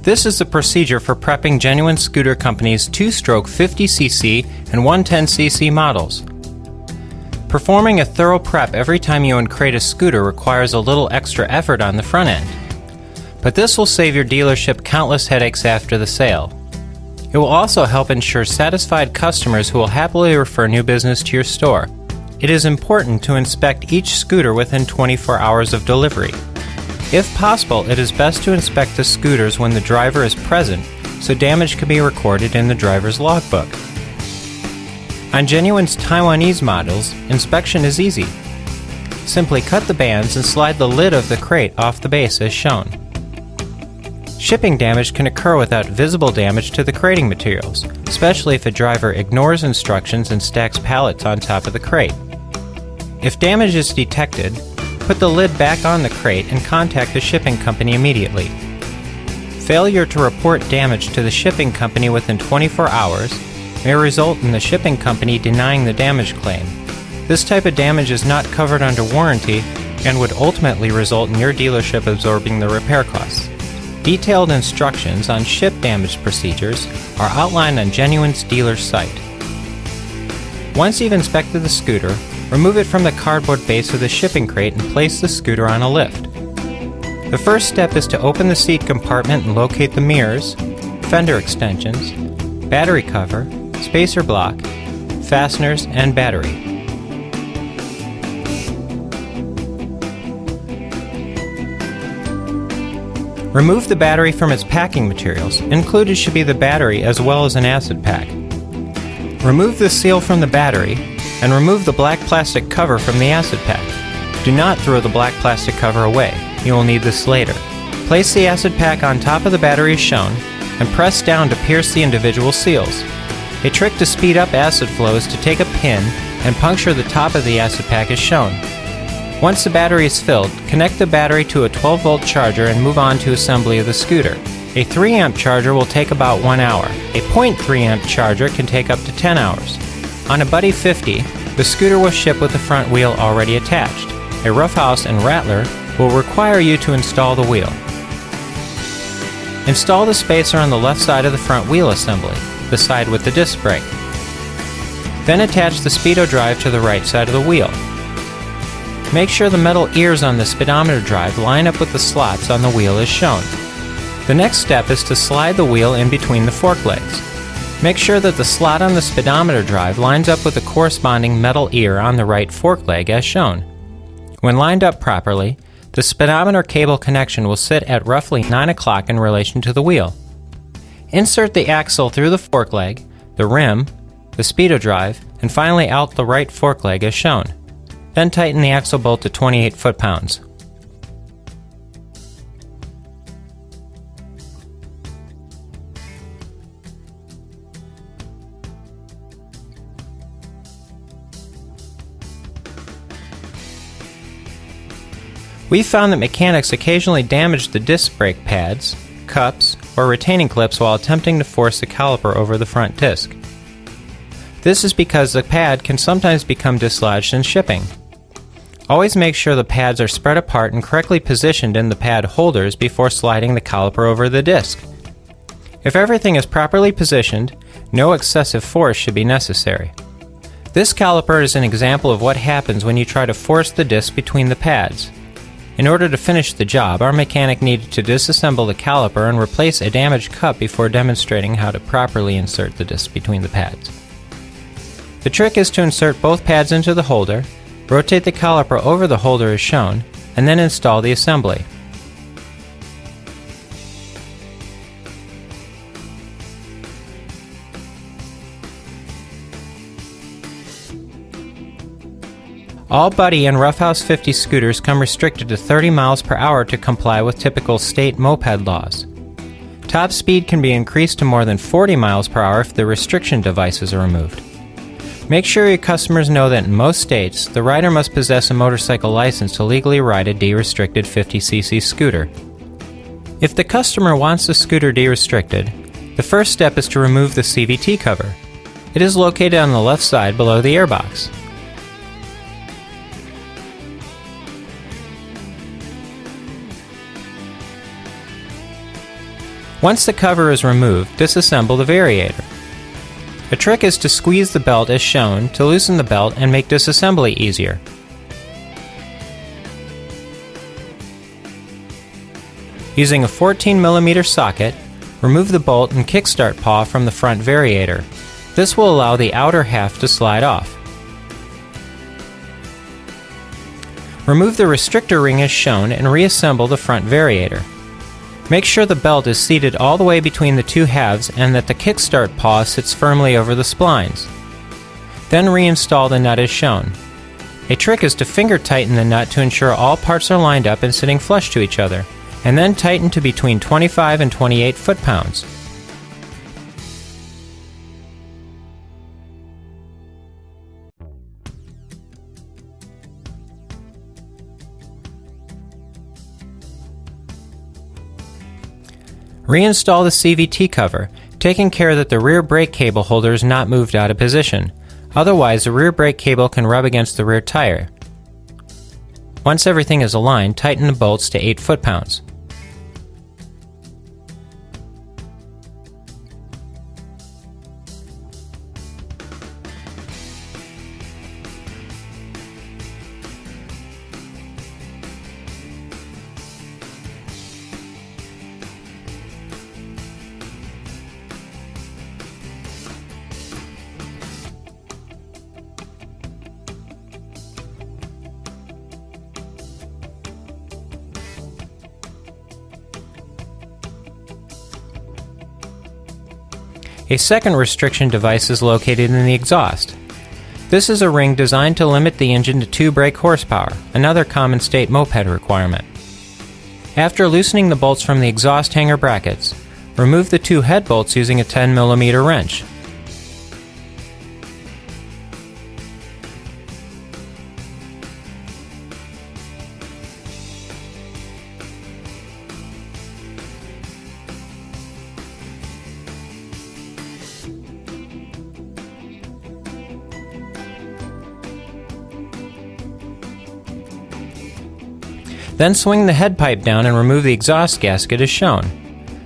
This is the procedure for prepping Genuine Scooter Company's 2-stroke 50cc and 110cc models. Performing a thorough prep every time you uncrate a scooter requires a little extra effort on the front end, but this will save your dealership countless headaches after the sale. It will also help ensure satisfied customers who will happily refer new business to your store. It is important to inspect each scooter within 24 hours of delivery. If possible, it is best to inspect the scooters when the driver is present, so damage can be recorded in the driver's logbook. On Genuine's Taiwanese models, inspection is easy. Simply cut the bands and slide the lid of the crate off the base as shown. Shipping damage can occur without visible damage to the crating materials, especially if a driver ignores instructions and stacks pallets on top of the crate. If damage is detected, put the lid back on the crate and contact the shipping company immediately. Failure to report damage to the shipping company within 24 hours may result in the shipping company denying the damage claim. This type of damage is not covered under warranty and would ultimately result in your dealership absorbing the repair costs. Detailed instructions on ship damage procedures are outlined on Genuine's dealer site. Once you've inspected the scooter, remove it from the cardboard base of the shipping crate and place the scooter on a lift. The first step is to open the seat compartment and locate the mirrors, fender extensions, battery cover, spacer block, fasteners, and battery. Remove the battery from its packing materials. Included should be the battery as well as an acid pack. Remove the seal from the battery and remove the black plastic cover from the acid pack. Do not throw the black plastic cover away. You will need this later. Place the acid pack on top of the battery as shown and press down to pierce the individual seals. A trick to speed up acid flow is to take a pin and puncture the top of the acid pack as shown. Once the battery is filled, connect the battery to a 12-volt charger and move on to assembly of the scooter. A 3-amp charger will take about 1 hour. A 0.3-amp charger can take up to 10 hours. On a Buddy 50, the scooter will ship with the front wheel already attached. A Roughhouse and Rattler will require you to install the wheel. Install the spacer on the left side of the front wheel assembly, the side with the disc brake. Then attach the speedo drive to the right side of the wheel. Make sure the metal ears on the speedometer drive line up with the slots on the wheel as shown. The next step is to slide the wheel in between the fork legs. Make sure that the slot on the speedometer drive lines up with the corresponding metal ear on the right fork leg as shown. When lined up properly, the speedometer cable connection will sit at roughly 9 o'clock in relation to the wheel. Insert the axle through the fork leg, the rim, the speedo drive, and finally out the right fork leg as shown. Then tighten the axle bolt to 28 foot-pounds. We found that mechanics occasionally damage the disc brake pads, cups, or retaining clips while attempting to force the caliper over the front disc. This is because the pad can sometimes become dislodged in shipping. Always make sure the pads are spread apart and correctly positioned in the pad holders before sliding the caliper over the disc. If everything is properly positioned, no excessive force should be necessary. This caliper is an example of what happens when you try to force the disc between the pads. In order to finish the job, our mechanic needed to disassemble the caliper and replace a damaged cup before demonstrating how to properly insert the disc between the pads. The trick is to insert both pads into the holder, rotate the caliper over the holder as shown, and then install the assembly. All Buddy and Roughhouse 50 scooters come restricted to 30 miles per hour to comply with typical state moped laws. Top speed can be increased to more than 40 miles per hour if the restriction devices are removed. Make sure your customers know that in most states, the rider must possess a motorcycle license to legally ride a de-restricted 50cc scooter. If the customer wants the scooter de-restricted, the first step is to remove the CVT cover. It is located on the left side below the airbox. Once the cover is removed, disassemble the variator. A trick is to squeeze the belt as shown to loosen the belt and make disassembly easier. Using a 14mm socket, remove the bolt and kickstart paw from the front variator. This will allow the outer half to slide off. Remove the restrictor ring as shown and reassemble the front variator. Make sure the belt is seated all the way between the two halves and that the kickstart paw sits firmly over the splines. Then reinstall the nut as shown. A trick is to finger tighten the nut to ensure all parts are lined up and sitting flush to each other, and then tighten to between 25 and 28 foot-pounds. Reinstall the CVT cover, taking care that the rear brake cable holder is not moved out of position. Otherwise, the rear brake cable can rub against the rear tire. Once everything is aligned, tighten the bolts to 8 foot-pounds. A second restriction device is located in the exhaust. This is a ring designed to limit the engine to 2 brake horsepower, another common state moped requirement. After loosening the bolts from the exhaust hanger brackets, remove the 2 head bolts using a 10mm wrench. Then swing the head pipe down and remove the exhaust gasket as shown.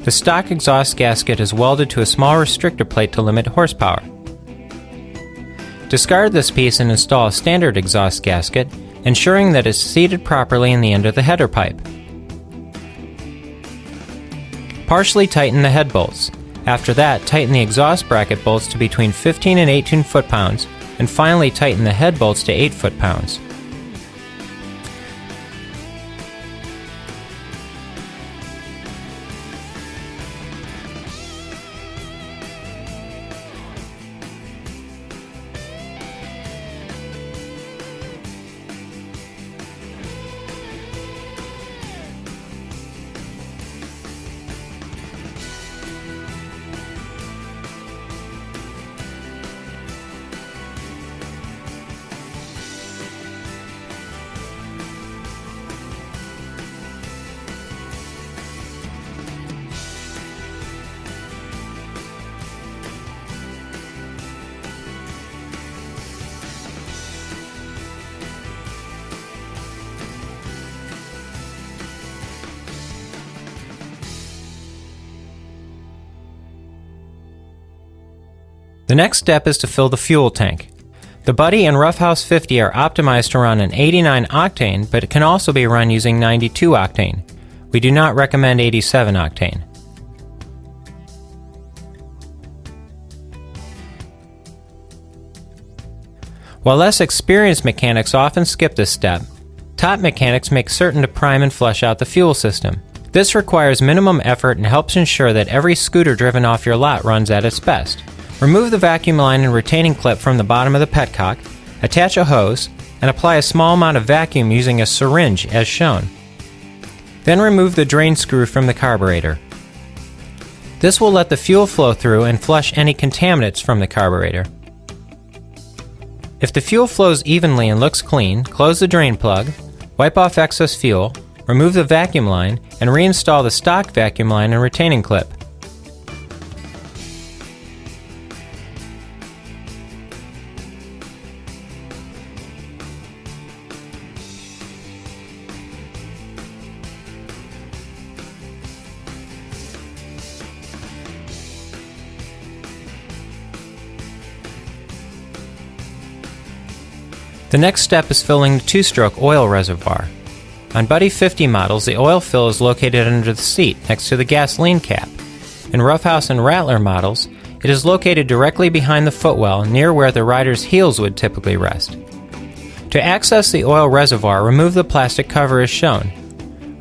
The stock exhaust gasket is welded to a small restrictor plate to limit horsepower. Discard this piece and install a standard exhaust gasket, ensuring that it is seated properly in the end of the header pipe. Partially tighten the head bolts. After that, tighten the exhaust bracket bolts to between 15 and 18 foot-pounds, and finally tighten the head bolts to 8 foot-pounds. The next step is to fill the fuel tank. The Buddy and Roughhouse 50 are optimized to run an 89 octane, but it can also be run using 92 octane. We do not recommend 87 octane. While less experienced mechanics often skip this step, top mechanics make certain to prime and flush out the fuel system. This requires minimum effort and helps ensure that every scooter driven off your lot runs at its best. Remove the vacuum line and retaining clip from the bottom of the petcock, attach a hose, and apply a small amount of vacuum using a syringe as shown. Then remove the drain screw from the carburetor. This will let the fuel flow through and flush any contaminants from the carburetor. If the fuel flows evenly and looks clean, close the drain plug, wipe off excess fuel, remove the vacuum line, and reinstall the stock vacuum line and retaining clip. The next step is filling the two-stroke oil reservoir. On Buddy 50 models, the oil fill is located under the seat next to the gasoline cap. In Roughhouse and Rattler models, it is located directly behind the footwell near where the rider's heels would typically rest. To access the oil reservoir, remove the plastic cover as shown.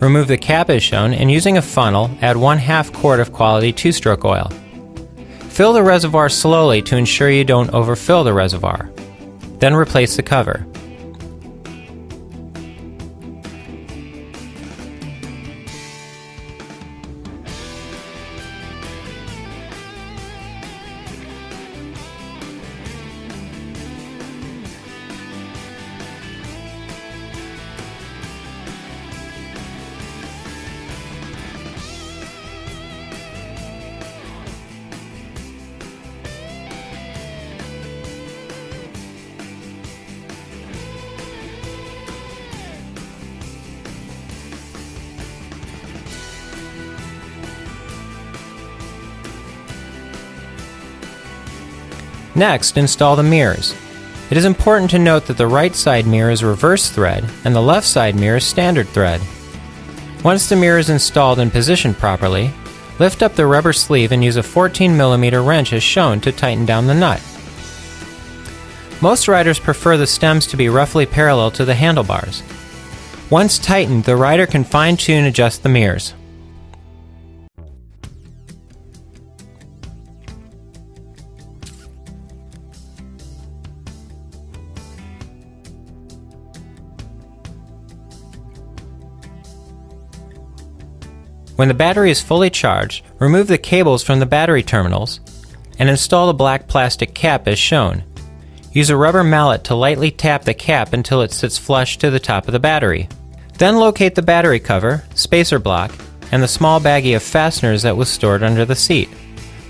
Remove the cap as shown, and using a funnel, add 1/2 quart of quality two-stroke oil. Fill the reservoir slowly to ensure you don't overfill the reservoir. Then replace the cover. Next, install the mirrors. It is important to note that the right side mirror is reverse thread and the left side mirror is standard thread. Once the mirror is installed and positioned properly, lift up the rubber sleeve and use a 14mm wrench as shown to tighten down the nut. Most riders prefer the stems to be roughly parallel to the handlebars. Once tightened, the rider can fine-tune and adjust the mirrors. When the battery is fully charged, remove the cables from the battery terminals and install the black plastic cap as shown. Use a rubber mallet to lightly tap the cap until it sits flush to the top of the battery. Then locate the battery cover, spacer block, and the small baggie of fasteners that was stored under the seat.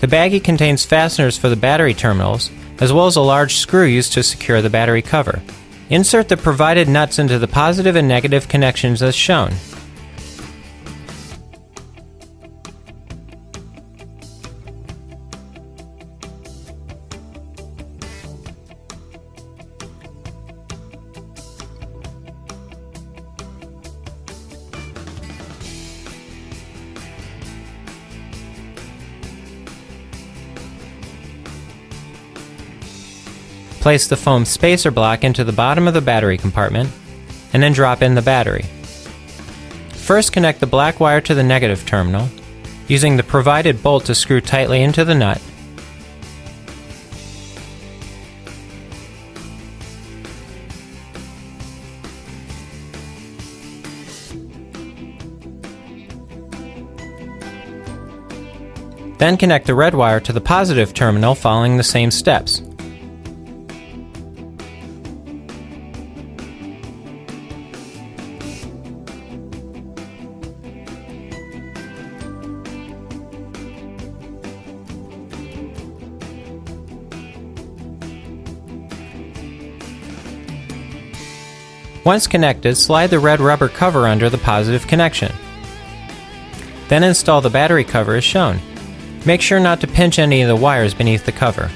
The baggie contains fasteners for the battery terminals, as well as a large screw used to secure the battery cover. Insert the provided nuts into the positive and negative connections as shown. Place the foam spacer block into the bottom of the battery compartment, and then drop in the battery. First, connect the black wire to the negative terminal, using the provided bolt to screw tightly into the nut. Then connect the red wire to the positive terminal following the same steps. Once connected, slide the red rubber cover under the positive connection. Then install the battery cover as shown. Make sure not to pinch any of the wires beneath the cover.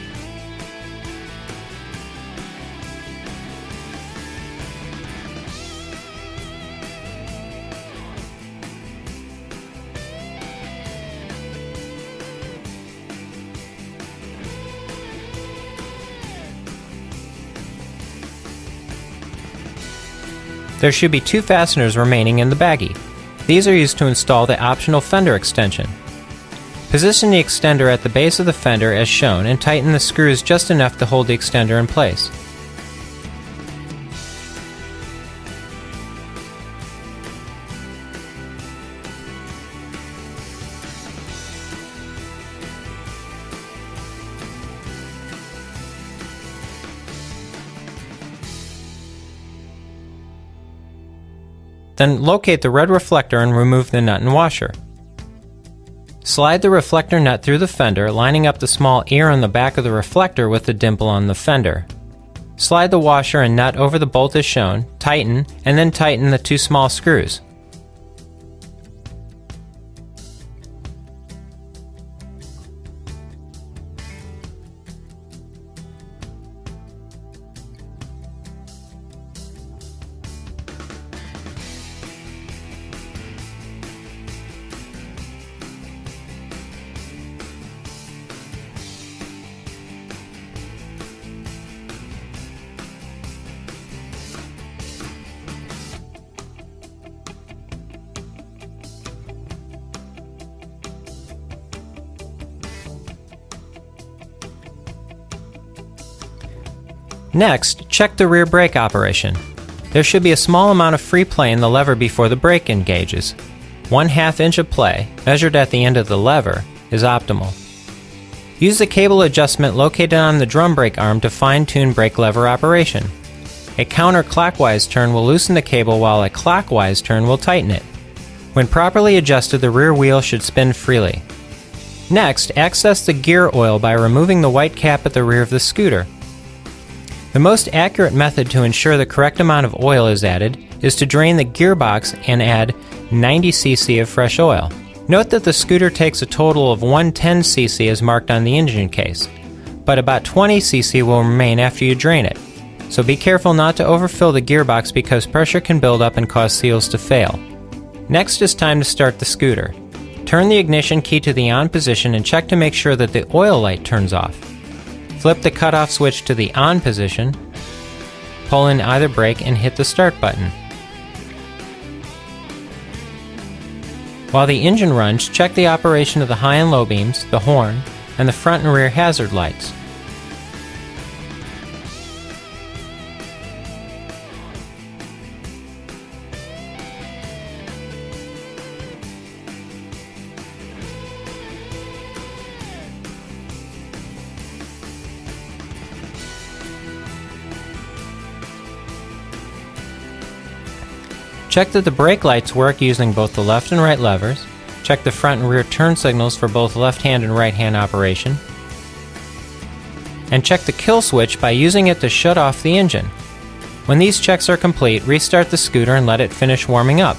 There should be 2 fasteners remaining in the baggie. These are used to install the optional fender extension. Position the extender at the base of the fender as shown and tighten the screws just enough to hold the extender in place. Then locate the red reflector and remove the nut and washer. Slide the reflector nut through the fender, lining up the small ear on the back of the reflector with the dimple on the fender. Slide the washer and nut over the bolt as shown, tighten, and then tighten the 2 small screws. Next, check the rear brake operation. There should be a small amount of free play in the lever before the brake engages. 1/2 inch of play, measured at the end of the lever, is optimal. Use the cable adjustment located on the drum brake arm to fine-tune brake lever operation. A counterclockwise turn will loosen the cable while a clockwise turn will tighten it. When properly adjusted, the rear wheel should spin freely. Next, access the gear oil by removing the white cap at the rear of the scooter. The most accurate method to ensure the correct amount of oil is added is to drain the gearbox and add 90 cc of fresh oil. Note that the scooter takes a total of 110 cc as marked on the engine case, but about 20 cc will remain after you drain it. So be careful not to overfill the gearbox because pressure can build up and cause seals to fail. Next is time to start the scooter. Turn the ignition key to the on position and check to make sure that the oil light turns off. Flip the cutoff switch to the on position, pull in either brake and hit the start button. While the engine runs, check the operation of the high and low beams, the horn, and the front and rear hazard lights. Check that the brake lights work using both the left and right levers. Check the front and rear turn signals for both left-hand and right-hand operation. And check the kill switch by using it to shut off the engine. When these checks are complete, restart the scooter and let it finish warming up.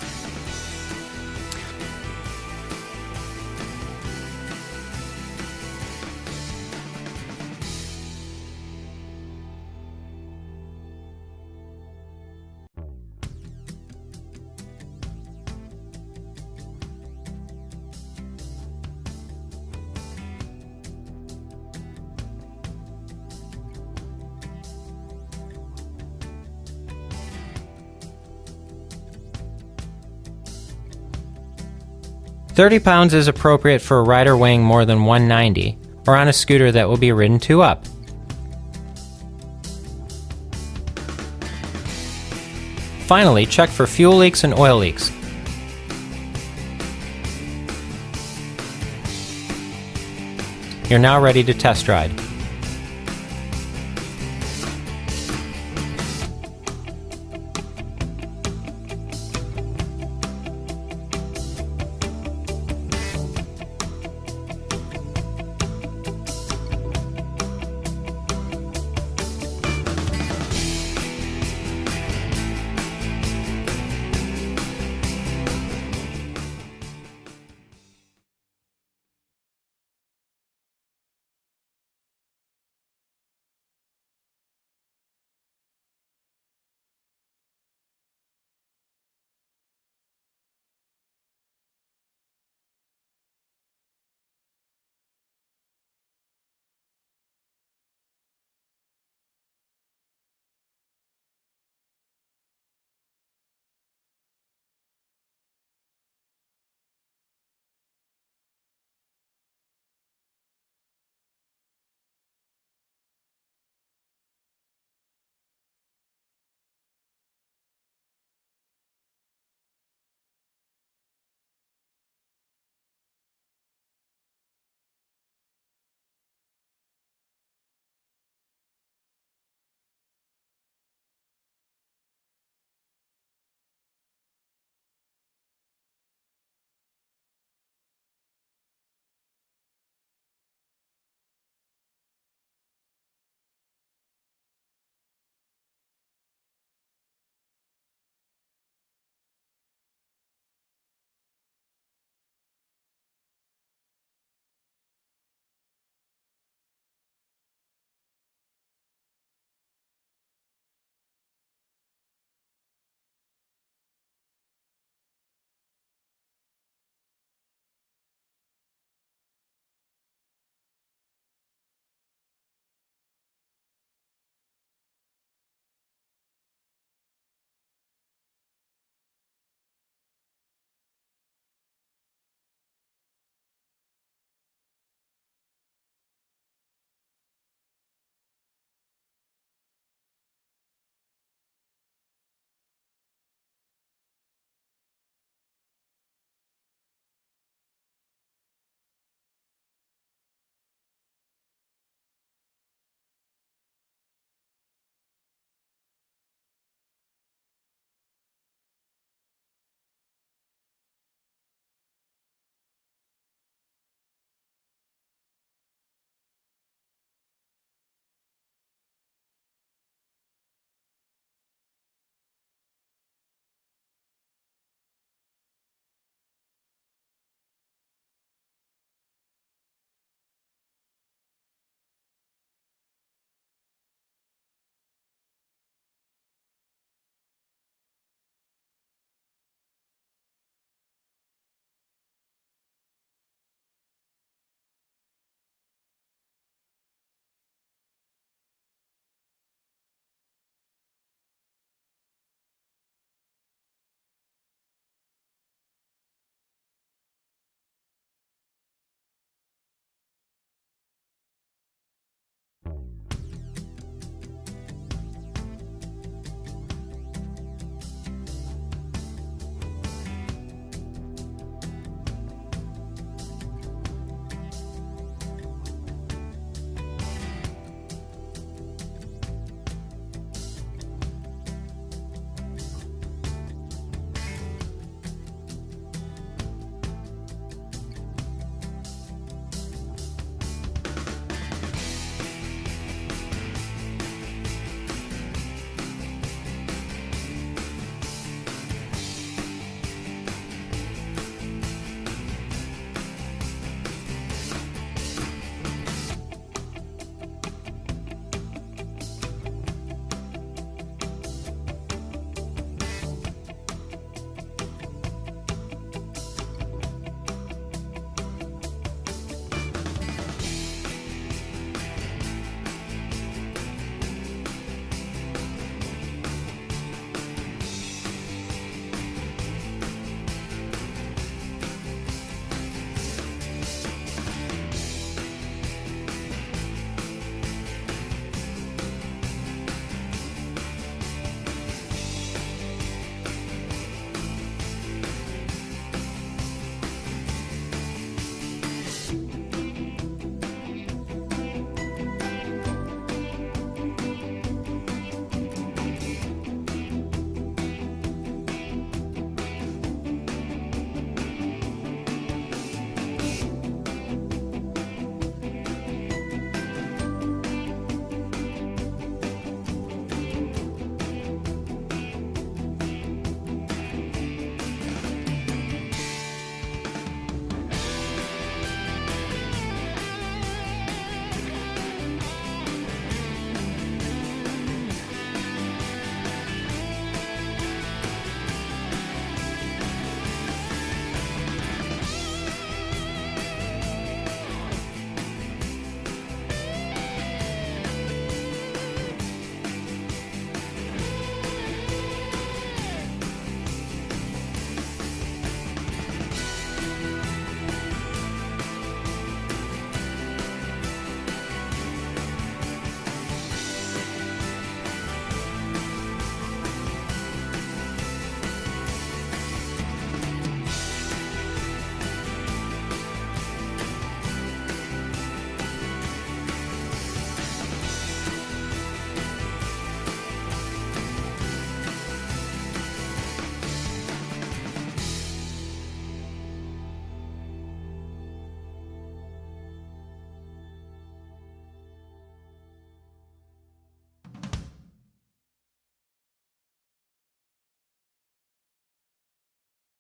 £30 is appropriate for a rider weighing more than 190 or on a scooter that will be ridden 2 up. Finally, check for fuel leaks and oil leaks. You're now ready to test ride.